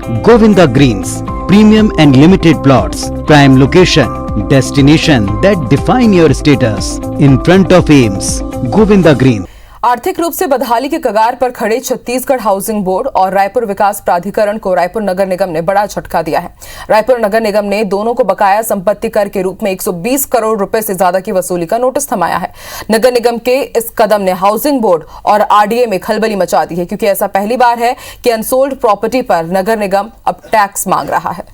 Govinda Greens, premium and limited plots, prime location, destination that define your status. In front of Ames, Govinda Greens. आर्थिक रूप से बदहाली के कगार पर खड़े छत्तीसगढ़ हाउसिंग बोर्ड और रायपुर विकास प्राधिकरण को रायपुर नगर निगम ने बड़ा झटका दिया है। रायपुर नगर निगम ने दोनों को बकाया संपत्ति कर के रूप में 120 करोड़ रुपए से ज्यादा की वसूली का नोटिस थमाया है। नगर निगम के इस कदम ने हाउसिंग बोर्ड और आरडीए में खलबली मचा दी है, क्योंकि ऐसा पहली बार है कि अनसोल्ड प्रॉपर्टी पर नगर निगम अब टैक्स मांग रहा है।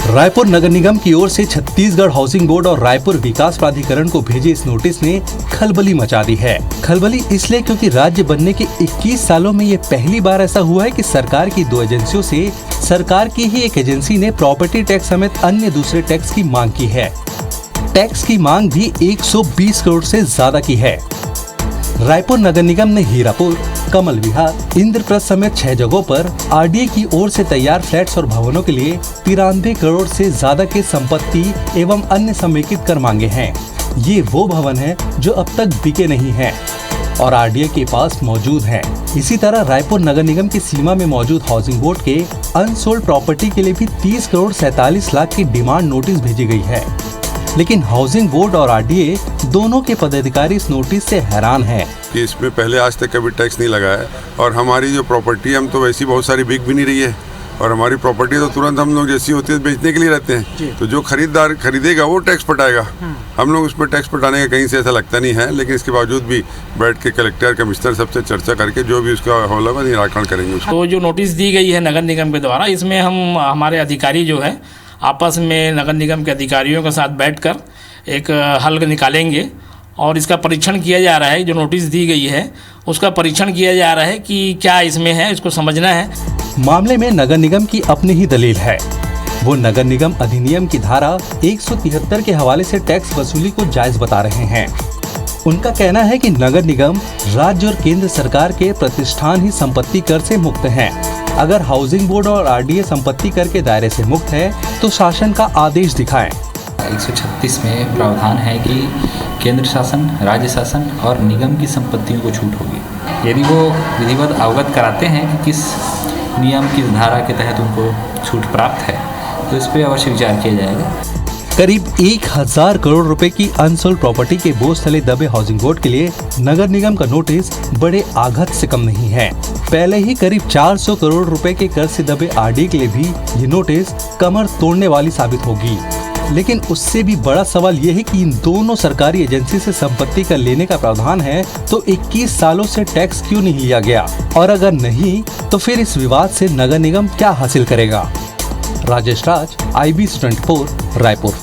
रायपुर नगर निगम की ओर से छत्तीसगढ़ हाउसिंग बोर्ड और रायपुर विकास प्राधिकरण को भेजे इस नोटिस ने खलबली मचा दी है। खलबली इसलिए क्योंकि राज्य बनने के 21 सालों में ये पहली बार ऐसा हुआ है कि सरकार की दो एजेंसियों से सरकार की ही एक एजेंसी ने प्रॉपर्टी टैक्स समेत अन्य दूसरे टैक्स की मांग की है। टैक्स की मांग भी 120 करोड़ से ज्यादा की है। रायपुर नगर निगम ने हीरापुर, कमल विहार, इंद्रप्रस्थ समेत 6 जगहों पर आरडीए की ओर से तैयार फ्लैट्स और भवनों के लिए 93 करोड़ से ज्यादा के संपत्ति एवं अन्य समेकित कर मांगे हैं। ये वो भवन है जो अब तक बिके नहीं हैं और आरडीए के पास मौजूद हैं। इसी तरह रायपुर नगर निगम की सीमा में मौजूद हाउसिंग बोर्ड के अनसोल्ड प्रॉपर्टी के लिए भी 30 करोड़ 47 लाख की डिमांड नोटिस भेजी गई है। लेकिन हाउसिंग बोर्ड और आरडीए दोनों के पदाधिकारी इस नोटिस से हैरान हैं। कि इसमें पहले आज तक कभी टैक्स नहीं लगा है और हमारी जो प्रॉपर्टी हम तो वैसी बहुत सारी बिक भी नहीं रही है और हमारी प्रॉपर्टी तो तुरंत हम लोग जैसी होती है बेचने के लिए रहते हैं, तो जो खरीदार खरीदेगा वो टैक्स पटाएगा। हम लोग उसमें टैक्स पटाने का कहीं से ऐसा लगता नहीं है, लेकिन इसके बावजूद भी बैठ के कलेक्टर कमिश्नर सबसे चर्चा करके जो भी उसका होगा निराकरण करेंगे। तो जो नोटिस दी गई है नगर निगम के द्वारा, इसमें हम हमारे अधिकारी जो है आपस में नगर निगम के अधिकारियों के साथ बैठकर एक हल निकालेंगे और इसका परीक्षण किया जा रहा है। जो नोटिस दी गई है उसका परीक्षण किया जा रहा है कि क्या इसमें है, इसको समझना है। मामले में नगर निगम की अपनी ही दलील है। वो नगर निगम अधिनियम की धारा 173 के हवाले से टैक्स वसूली को जायज बता रहे हैं। उनका कहना है कि नगर निगम राज्य और केंद्र सरकार के प्रतिष्ठान ही संपत्ति कर से मुक्त हैं। अगर हाउसिंग बोर्ड और आरडीए संपत्ति कर के दायरे से मुक्त है तो शासन का आदेश दिखाएं। 136 में प्रावधान है कि केंद्र शासन, राज्य शासन और निगम की संपत्तियों को छूट होगी यदि वो विधिवत अवगत कराते हैं कि किस नियम, किस धारा के तहत उनको छूट प्राप्त है, तो इस पर अवश्य विचार किया जाएगा। करीब 1000 करोड़ रुपए की अनसोल्ड प्रॉपर्टी के बोझ तले दबे हाउसिंग बोर्ड के लिए नगर निगम का नोटिस बड़े आघात से कम नहीं है। पहले ही करीब 400 करोड़ रुपए के कर्ज से दबे आरडीए के लिए भी ये नोटिस कमर तोड़ने वाली साबित होगी। लेकिन उससे भी बड़ा सवाल ये है कि इन दोनों सरकारी एजेंसी से संपत्ति का लेने का प्रावधान है, तो 21 सालों से टैक्स क्यों नहीं लिया गया, और अगर नहीं तो फिर इस विवाद से नगर निगम क्या हासिल करेगा। राजेश राज, IBC 24, रायपुर।